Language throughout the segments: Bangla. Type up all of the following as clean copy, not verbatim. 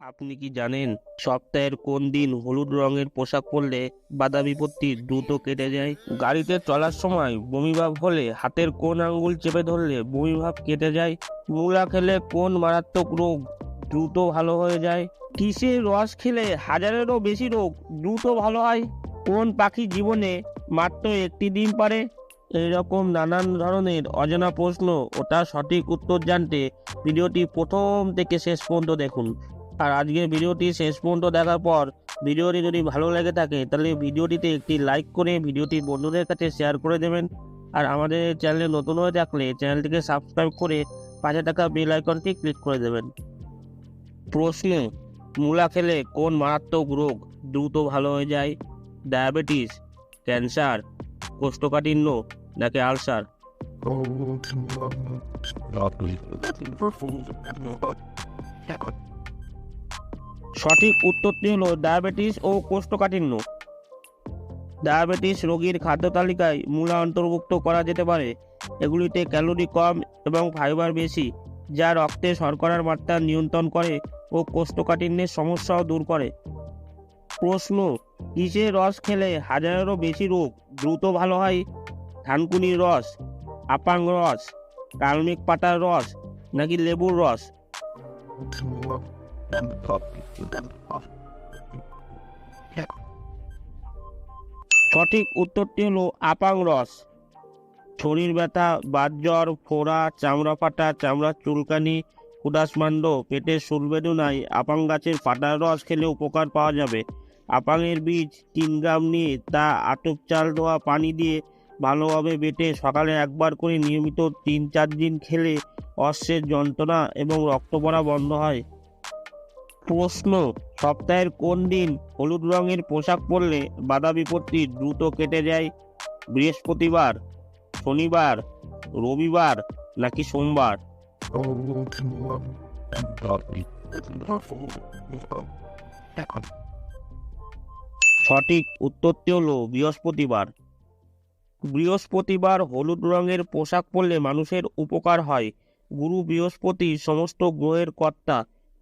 আপনি কি জানেন সপ্তাহের কোন দিন হলুদ রঙের পোশাক পরলে বাধা বিপত্তি দ্রুত কেটে যায়? গাড়িতে চলার সময় বমিভাব হলে হাতের কোন আঙ্গুল চেপে ধরলে বমিভাব কেটে যায়? মূলা খেলে কোন মারাত্মক রোগ দ্রুত ভালো হয়ে যায়? কিসের রস খেলে হাজারেরও বেশি রোগ দ্রুত ভালো হয়? কোন পাখি জীবনে মাত্র একটি ডিম পারে? এইরকম নানান ধরনের অজানা প্রশ্ন ও তার সঠিক উত্তর জানতে ভিডিওটি প্রথম থেকে শেষ পর্যন্ত দেখুন। আর আজকের ভিডিওটি শেষ পর্যন্ত দেখার পর ভিডিওটি যদি ভালো লেগে থাকে তাহলে ভিডিওটিতে একটি লাইক করে ভিডিওটি বন্ধুদের কাছে শেয়ার করে দেবেন। আর আমাদের চ্যানেলে নতুন হয়ে থাকলে চ্যানেলটিকে সাবস্ক্রাইব করে পাশে থাকা বেল আইকনটি ক্লিক করে দেবেন। প্রশ্ন: মূলা খেলে কোন মারাত্মক রোগ দ্রুত ভালো হয়ে যায়? ডায়াবেটিস, ক্যান্সার, কোষ্ঠকাঠিন্য নাকি আলসার? সঠিক উত্তরটি হলো ডায়াবেটিস ও কোষ্ঠকাঠিন্য। ডায়াবেটিস রোগীর খাদ্য তালিকায় মূলা অন্তর্ভুক্ত করা যেতে পারে। এগুলিতে ক্যালোরি কম এবং ফাইবার বেশি, যা রক্তে শর্করার মাত্রা নিয়ন্ত্রণ করে ও কোষ্ঠকাঠিন্যের সমস্যাও দূর করে। প্রশ্ন: কিসের রস খেলে হাজারেরও বেশি রোগ দ্রুত ভালো হয়? থানকুনির রস, আপাং রস, কালমেঘ পাতার রস নাকি লেবুর রস? সঠিক উত্তরটি হলো আপাং রস। শরীর ব্যথা, বাতজ্বর, ফোড়া, চামড়া ফাটা, চামড়ার চুলকানি, কুদাসমান্ড, পেটের সুলবেদনায় আপাং গাছের পাতার রস খেলে উপকার পাওয়া যাবে। আপাংয়ের বীজ 3 গ্রাম নিয়ে তা আতপ চাল ধোয়া পানি দিয়ে ভালোভাবে বেটে সকালে একবার করে নিয়মিত 3-4 দিন খেলে অশ্বের যন্ত্রণা এবং রক্ত পড়া বন্ধ হয়। প্রশ্ন: সপ্তাহের কোন দিন হলুদ রঙের পোশাক পরলে বাধা বিপত্তি দ্রুত কেটে যায়? বৃহস্পতিবার, শনিবার, রবিবার নাকি সোমবার? সঠিক উত্তরটি হলো বৃহস্পতিবার। বৃহস্পতিবার হলুদ রঙের পোশাক পরলে মানুষের উপকার হয়। গুরু বৃহস্পতি সমস্ত গ্রহের কর্তা,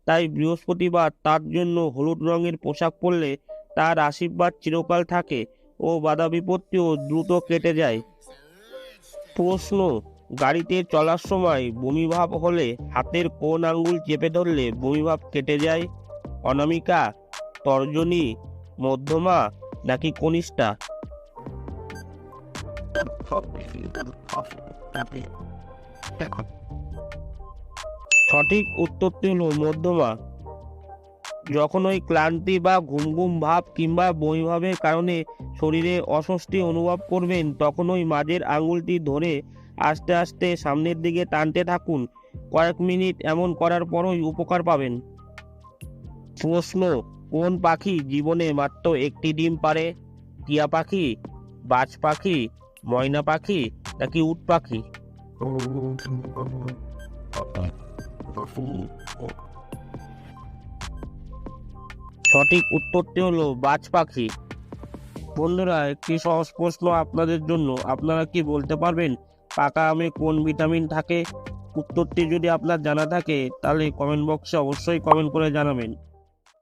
তাই বৃহস্পতিবার তার জন্য হলুদ রঙের পোশাক পরলে তার আশীর্বাদ চিরকাল থাকে ও বাধা বিপত্তিও দ্রুত কেটে যায়। প্রশ্ন: গাড়িতে চলার সময় বমিভাব হলে হাতের কোন আঙ্গুল চেপে ধরলে বমিভাব কেটে যায়? অনামিকা, তর্জনী, মধ্যমা নাকি কনিষ্ঠা? সঠিক উত্তরটি হলো মধ্যমা। যখন ওই ক্লান্তি বা ঘুম ঘুম ভাব কিংবা বমিভাবের কারণে শরীরে অস্বস্তি অনুভব করবেন, তখন ওই মাঝের আঙুলটি ধরে আস্তে আস্তে সামনের দিকে টানতে থাকুন। কয়েক মিনিট এমন করার পরই উপকার পাবেন। প্রশ্ন: কোন পাখি জীবনে মাত্র একটি ডিম পারে? টিয়া পাখি, বাজ পাখি, ময়না পাখি নাকি উট পাখি? সঠিক উত্তরটি হলো বাজ পাখি। বন্ধুরা, একটি সহজ প্রশ্ন আপনাদের জন্য। আপনারা কি বলতে পারবেন পাকা আমে কোন ভিটামিন থাকে? উত্তরটি যদি আপনার জানা থাকে তাহলে কমেন্ট বক্সে অবশ্যই কমেন্ট করে জানাবেন।